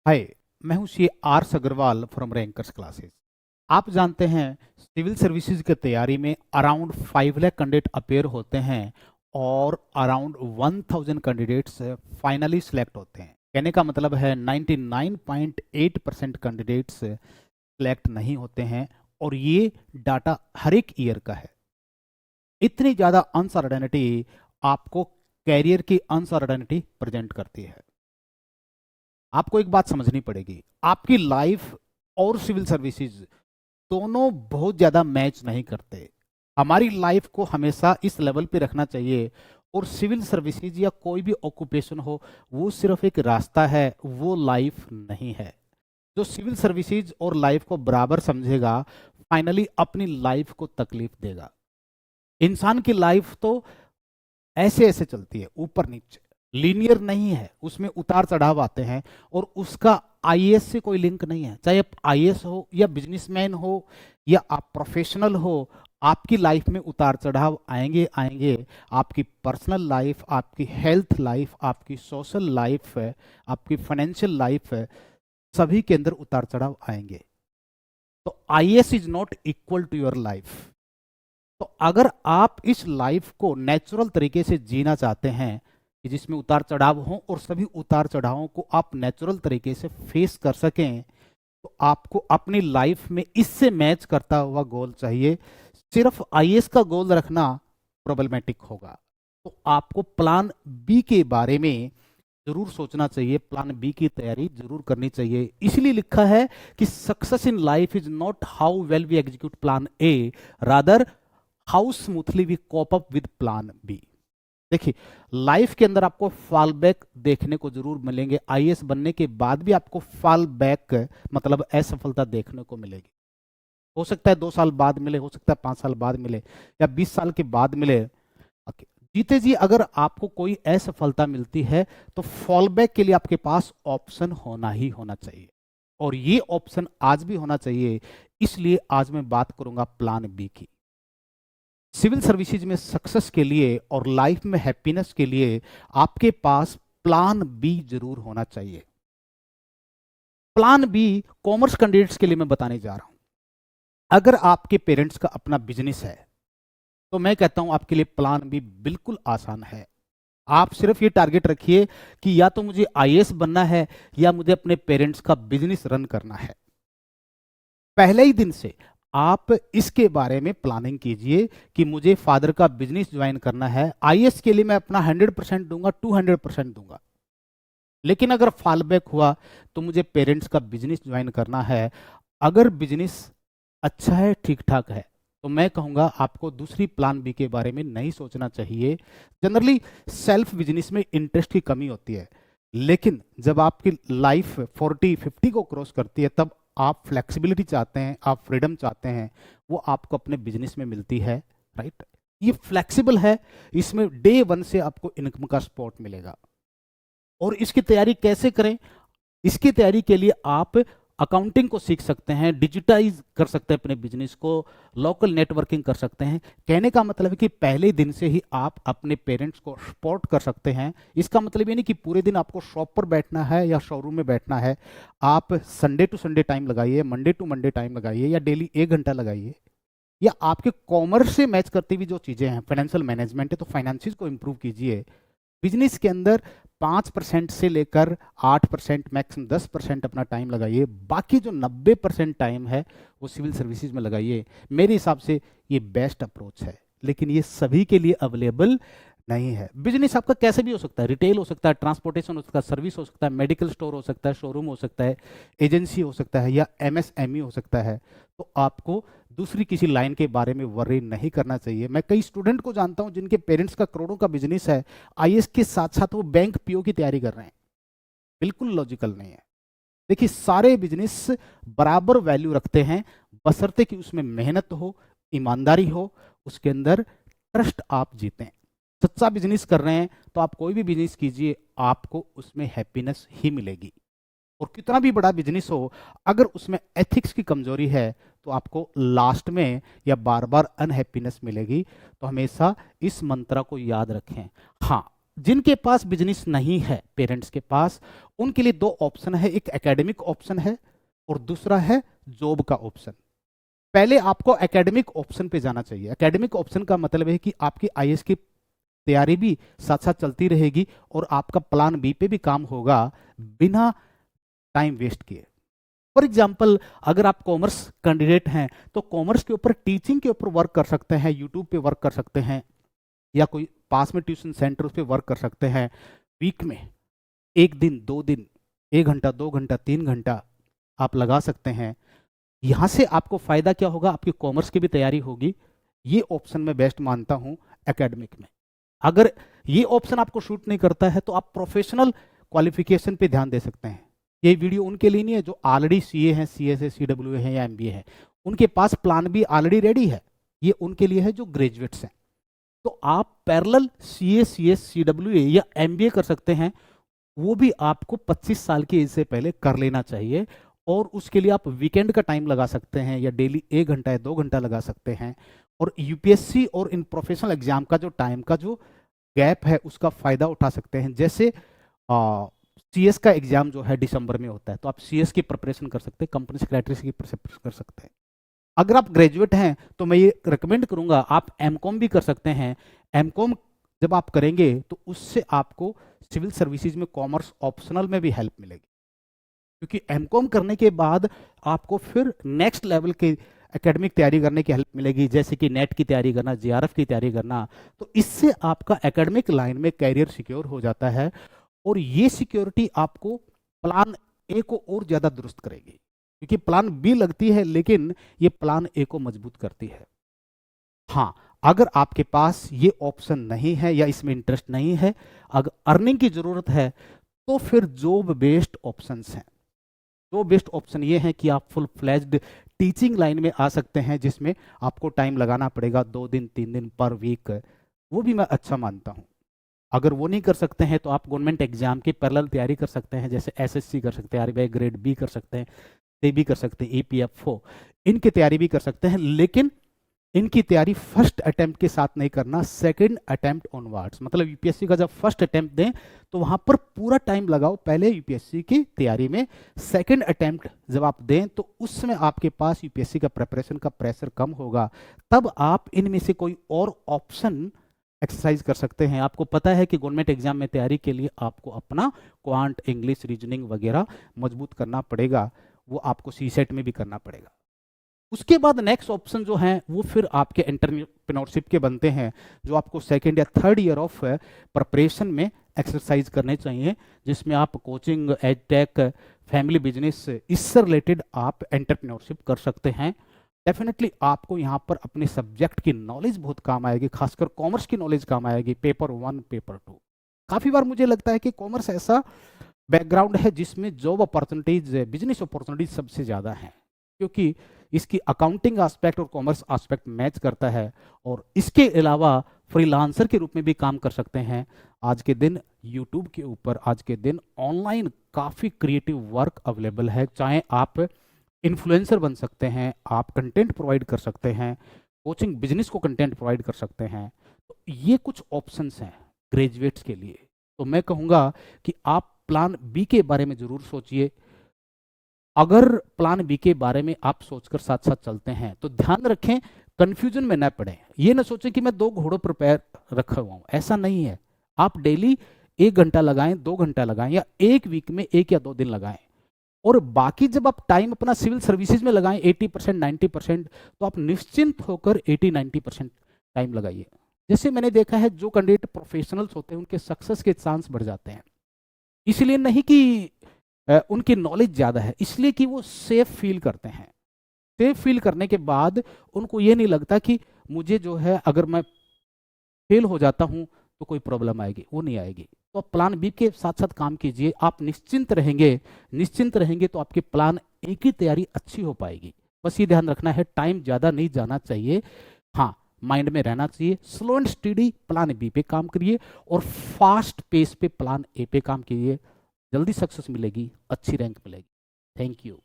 हाय, मैं हूं C R Agarwal from Rankers Classes. आप जानते हैं सिविल सर्विसेज की तैयारी में अराउंड 5 लाख कैंडिडेट अपेयर होते हैं और अराउंड 1000 कैंडिडेट्स फाइनली सिलेक्ट होते हैं। कहने का मतलब है 99.8% कैंडिडेट्स सिलेक्ट नहीं होते हैं और ये डाटा हर एक ईयर का है। इतनी ज़्यादा अनसर्टेनिटी आपको कैरियर की अनसर्टेनिटी प्रेजेंट करती है। आपको एक बात समझनी पड़ेगी, आपकी लाइफ और सिविल सर्विसेज दोनों बहुत ज़्यादा मैच नहीं करते। हमारी लाइफ को हमेशा इस लेवल पे रखना चाहिए और सिविल सर्विसेज या कोई भी ऑक्यूपेशन हो वो सिर्फ एक रास्ता है, वो लाइफ नहीं है। जो सिविल सर्विसेज और लाइफ को बराबर समझेगा फाइनली अपनी लाइफ को तकलीफ देगा। इंसान की लाइफ तो ऐसे ऐसे चलती है, ऊपर नीचे, लीनियर नहीं है, उसमें उतार चढ़ाव आते हैं और उसका आईएएस से कोई लिंक नहीं है। चाहे आप आईएएस हो या बिजनेसमैन हो या आप प्रोफेशनल हो, आपकी लाइफ में उतार चढ़ाव आएंगे आएंगे। आपकी पर्सनल लाइफ, आपकी हेल्थ लाइफ, आपकी सोशल लाइफ है, आपकी फाइनेंशियल लाइफ है, सभी के अंदर उतार चढ़ाव आएंगे। तो IAS is not equal to your life. तो अगर आप इस लाइफ को नेचुरल तरीके से जीना चाहते हैं कि जिसमें उतार चढ़ाव हो और सभी उतार चढ़ावों को आप नेचुरल तरीके से फेस कर सकें, तो आपको अपनी लाइफ में इससे मैच करता हुआ गोल चाहिए। सिर्फ आईएएस का गोल रखना प्रॉब्लमेटिक होगा। तो आपको प्लान बी के बारे में जरूर सोचना चाहिए, प्लान बी की तैयारी जरूर करनी चाहिए। इसलिए लिखा है कि success in life is not how well we execute plan A, rather how smoothly we cope up with plan B. देखिए, लाइफ के अंदर आपको फॉल बैक देखने को जरूर मिलेंगे। आईएएस बनने के बाद भी आपको फॉल बैक मतलब असफलता देखने को मिलेगी। हो सकता है 2 साल बाद मिले, हो सकता है 5 साल बाद मिले या 20 साल के बाद मिले। जीते जी अगर आपको कोई असफलता मिलती है तो फॉल बैक के लिए आपके पास ऑप्शन होना ही होना चाहिए और ये ऑप्शन आज भी होना चाहिए। इसलिए आज मैं बात करूंगा प्लान बी की। सिविल सर्विसेज में सक्सेस के लिए और लाइफ में हैप्पीनेस के लिए आपके पास प्लान बी जरूर होना चाहिए। प्लान बी कॉमर्स कैंडिडेट्स के लिए मैं बताने जा रहा हूं। अगर आपके पेरेंट्स का अपना बिजनेस है तो मैं कहता हूं आपके लिए प्लान बी बिल्कुल आसान है। आप सिर्फ ये टारगेट रखिए कि या तो मुझे आईएएस बनना है या मुझे अपने पेरेंट्स का बिजनेस रन करना है। पहले ही दिन से आप इसके बारे में प्लानिंग कीजिए कि मुझे फादर का बिजनेस ज्वाइन करना है। आईएएस के लिए मैं अपना 100% दूंगा, 200% दूंगा। लेकिन अगर फॉल बैक हुआ तो मुझे पेरेंट्स का बिजनेस ज्वाइन करना है। अगर बिजनेस अच्छा है, ठीक ठाक है, तो मैं कहूंगा आपको दूसरी प्लान बी के बारे में नहीं सोचना चाहिए। जनरली सेल्फ बिजनेस में इंटरेस्ट की कमी होती है, लेकिन जब आपकी लाइफ 40-50 को क्रॉस करती है तब आप फ्लेक्सिबिलिटी चाहते हैं, आप फ्रीडम चाहते हैं, वो आपको अपने बिजनेस में मिलती है। राइट, ये फ्लेक्सिबल है, इसमें डे 1 से आपको इनकम का सपोर्ट मिलेगा। और इसकी तैयारी कैसे करें? इसकी तैयारी के लिए आप अकाउंटिंग को सीख सकते हैं, डिजिटाइज कर सकते हैं अपने बिजनेस को, लोकल नेटवर्किंग कर सकते हैं। कहने का मतलब है कि पहले दिन से ही आप अपने पेरेंट्स को सपोर्ट कर सकते हैं। इसका मतलब ये नहीं कि पूरे दिन आपको शॉप पर बैठना है या शोरूम में बैठना है। आप संडे टू संडे टाइम लगाइए, मंडे टू मंडे टाइम लगाइए या डेली 1 घंटा लगाइए। या आपके कॉमर्स से मैच करती हुई जो चीज़ें हैं, फाइनेंशियल मैनेजमेंट है, तो फाइनेंसिस को इंप्रूव कीजिए। बिजनेस के अंदर 5% से लेकर 8%, मैक्सिमम 10% अपना टाइम लगाइए। बाकी जो 90% टाइम है वो सिविल सर्विसेज में लगाइए। मेरे हिसाब से ये बेस्ट अप्रोच है, लेकिन ये सभी के लिए अवेलेबल नहीं है। बिजनेस आपका कैसे भी हो सकता है, रिटेल हो सकता है, ट्रांसपोर्टेशन हो सकता है, सर्विस हो सकता है, मेडिकल स्टोर हो सकता है, शोरूम हो सकता है, एजेंसी हो सकता है या एमएसएमई हो सकता है। तो आपको दूसरी किसी लाइन के बारे में वरी नहीं करना चाहिए। मैं कई स्टूडेंट को जानता हूं जिनके पेरेंट्स का करोड़ों का बिजनेस है, आईएएस के साथ साथ वो बैंक पीओ की तैयारी कर रहे हैं। बिल्कुल लॉजिकल नहीं है। देखिए, सारे बिजनेस बराबर वैल्यू रखते हैं, बशर्ते कि उसमें मेहनत हो, ईमानदारी हो, उसके अंदर ट्रस्ट आप जीतें। सच्चा बिजनेस कर रहे हैं तो आप कोई भी बिजनेस कीजिए, आपको उसमें हैप्पीनेस ही मिलेगी। और कितना भी बड़ा बिजनेस हो, अगर उसमें एथिक्स की कमजोरी है तो आपको लास्ट में या बार बार अनहैप्पीनेस मिलेगी। तो हमेशा इस मंत्र को याद रखें। हाँ, जिनके पास बिजनेस नहीं है पेरेंट्स के पास, उनके लिए दो ऑप्शन है, एक एकेडमिक ऑप्शन है और दूसरा है जॉब का ऑप्शन। पहले आपको एकेडमिक ऑप्शन पे जाना चाहिए। एकेडमिक ऑप्शन का मतलब है कि आपकी आईएएस की तैयारी भी साथ साथ चलती रहेगी और आपका प्लान बी पे भी काम होगा बिना टाइम वेस्ट किए। फॉर एग्जाम्पल, अगर आप कॉमर्स कैंडिडेट हैं तो कॉमर्स के ऊपर टीचिंग के ऊपर वर्क कर सकते हैं, यूट्यूब पे वर्क कर सकते हैं, या कोई पास में ट्यूशन सेंटर उस पर वर्क कर सकते हैं। वीक में एक दिन, 2 दिन, 1 घंटा, 2 घंटा, 3 घंटा आप लगा सकते हैं। यहां से आपको फायदा क्या होगा, आपकी कॉमर्स की भी तैयारी होगी। ये ऑप्शन मैं बेस्ट मानता हूं एकेडमिक में। अगर ये ऑप्शन आपको शूट नहीं करता है तो आप प्रोफेशनल क्वालिफिकेशन पे ध्यान दे सकते हैं। ये वीडियो उनके लिए नहीं है जो ऑलरेडी सीए हैं, सीएस है, सीडब्ल्यू है या एमबीए है, उनके पास प्लान भी ऑलरेडी रेडी है। ये उनके लिए है जो ग्रेजुएट्स हैं। तो आप पैरेलल सीए, सीएस, सीडब्ल्यूए या एमबीए कर सकते हैं। वो भी आपको 25 साल की एज से पहले कर लेना चाहिए और उसके लिए आप वीकेंड का टाइम लगा सकते हैं या डेली 1 घंटा या 2 घंटा लगा सकते हैं। और यूपीएससी और इन प्रोफेशनल एग्जाम का जो टाइम का जो गैप है उसका फायदा उठा सकते हैं। जैसे सीएस का एग्जाम जो है दिसंबर में होता है, तो आप सीएस की प्रिपरेशन कर सकते हैं, कंपनी सेक्रेटरी की प्रिपरेशन कर सकते हैं। अगर आप ग्रेजुएट हैं तो मैं ये रिकमेंड करूंगा आप एमकॉम भी कर सकते हैं। एमकॉम जब आप करेंगे तो उससे आपको सिविल सर्विसेज में कॉमर्स ऑप्शनल में भी हेल्प मिलेगी, क्योंकि एमकॉम करने के बाद आपको फिर नेक्स्ट लेवल के एकेडमिक तैयारी करने की हेल्प मिलेगी, जैसे कि नेट की तैयारी करना, जेआरएफ की तैयारी करना। तो इससे आपका एकेडमिक लाइन में कैरियर सिक्योर हो जाता है और ये सिक्योरिटी आपको प्लान ए को और ज़्यादा दुरुस्त करेगी, क्योंकि प्लान बी लगती है लेकिन ये प्लान ए को मजबूत करती है। हाँ, अगर आपके पास ये ऑप्शन नहीं है या इसमें इंटरेस्ट नहीं है, अगर अर्निंग की ज़रूरत है, तो फिर जॉब बेस्ड ऑप्शंस हैं। जॉब बेस्ड ऑप्शन ये है कि आप फुल फ्लैज्ड टीचिंग लाइन में आ सकते हैं, जिसमें आपको टाइम लगाना पड़ेगा 2 दिन 3 दिन पर वीक। वो भी मैं अच्छा मानता हूँ। अगर वो नहीं कर सकते हैं तो आप गवर्नमेंट एग्जाम की पैरेलल तैयारी कर सकते हैं, जैसे एसएससी कर सकते हैं, आरबीआई ग्रेड बी कर सकते हैं, ये भी कर सकते हैं, ईपीएफओ, इनकी तैयारी भी कर सकते हैं। लेकिन इनकी तैयारी फर्स्ट अटेम्प्ट के साथ नहीं करना, सेकंड अटेम्प्ट ऑनवर्ड्स। मतलब यूपीएससी का जब फर्स्ट अटेम्प्ट दें तो वहां पर पूरा टाइम लगाओ पहले यूपीएससी की तैयारी में। सेकंड अटेम्प्ट जब आप दें तो उसमें आपके पास यूपीएससी का प्रिपरेशन का प्रेशर कम होगा, तब आप इनमें से कोई और ऑप्शन एक्सरसाइज कर सकते हैं। आपको पता है कि गवर्नमेंट एग्जाम में तैयारी के लिए आपको अपना क्वांट, इंग्लिश, रीजनिंग वगैरह मजबूत करना पड़ेगा, वो आपको सीसेट में भी करना पड़ेगा। उसके बाद नेक्स्ट ऑप्शन जो है वो फिर आपके एंटरप्रेन्योरशिप के बनते हैं, जो आपको सेकेंड या थर्ड ईयर ऑफ प्रिपरेशन में एक्सरसाइज करने चाहिए, जिसमें आप कोचिंग, एडटेक, फैमिली बिजनेस, इससे रिलेटेड आप एंटरप्रेन्योरशिप कर सकते हैं। डेफिनेटली आपको यहाँ पर अपने सब्जेक्ट की नॉलेज बहुत काम आएगी, खासकर कॉमर्स की नॉलेज काम आएगी, पेपर 1, पेपर 2। काफ़ी बार मुझे लगता है कि कॉमर्स ऐसा बैकग्राउंड है जिसमें जॉब अपॉर्चुनिटीज, बिजनेस अपॉर्चुनिटीज सबसे ज़्यादा हैं, क्योंकि इसकी अकाउंटिंग एस्पेक्ट और कॉमर्स एस्पेक्ट मैच करता है। और इसके अलावा फ्रीलांसर के रूप में भी काम कर सकते हैं। आज के दिन यूट्यूब के ऊपर, आज के दिन ऑनलाइन काफ़ी क्रिएटिव वर्क अवेलेबल है। चाहे आप इन्फ्लुएंसर बन सकते हैं, आप कंटेंट प्रोवाइड कर सकते हैं, कोचिंग बिजनेस को कंटेंट प्रोवाइड कर सकते हैं। तो ये कुछ ऑप्शंस हैं ग्रेजुएट्स के लिए। तो मैं कहूँगा कि आप प्लान बी के बारे में ज़रूर सोचिए। अगर प्लान बी के बारे में आप सोचकर साथ साथ चलते हैं तो ध्यान रखें कंफ्यूजन में न पड़े। ये ना सोचें कि मैं 2 घोड़ों पर पैर रखा हुआ हूँ, ऐसा नहीं है। आप डेली 1 घंटा लगाएं, 2 घंटा लगाएं, या एक वीक में 1 या 2 दिन लगाएं। और बाकी जब आप टाइम अपना सिविल सर्विसेज में लगाएं 80%, 90%, तो आप निश्चिंत होकर 80-90% टाइम लगाइए। जैसे मैंने देखा है जो कैंडिडेट प्रोफेशनल्स होते हैं उनके सक्सेस के चांस बढ़ जाते हैं। इसलिए नहीं कि उनकी नॉलेज ज़्यादा है, इसलिए कि वो सेफ फील करते हैं। सेफ फील करने के बाद उनको ये नहीं लगता कि मुझे जो है अगर मैं फेल हो जाता हूँ तो कोई प्रॉब्लम आएगी, वो नहीं आएगी। तो आप प्लान बी के साथ साथ काम कीजिए, आप निश्चिंत रहेंगे। निश्चिंत रहेंगे तो आपकी प्लान ए की तैयारी अच्छी हो पाएगी। बस ये ध्यान रखना है, टाइम ज़्यादा नहीं जाना चाहिए। हाँ, माइंड में रहना चाहिए, slow and study plan B पे काम करिए और फास्ट पेस पे प्लान ए पे काम कीजिए। जल्दी सक्सेस मिलेगी, अच्छी रैंक मिलेगी। Thank you.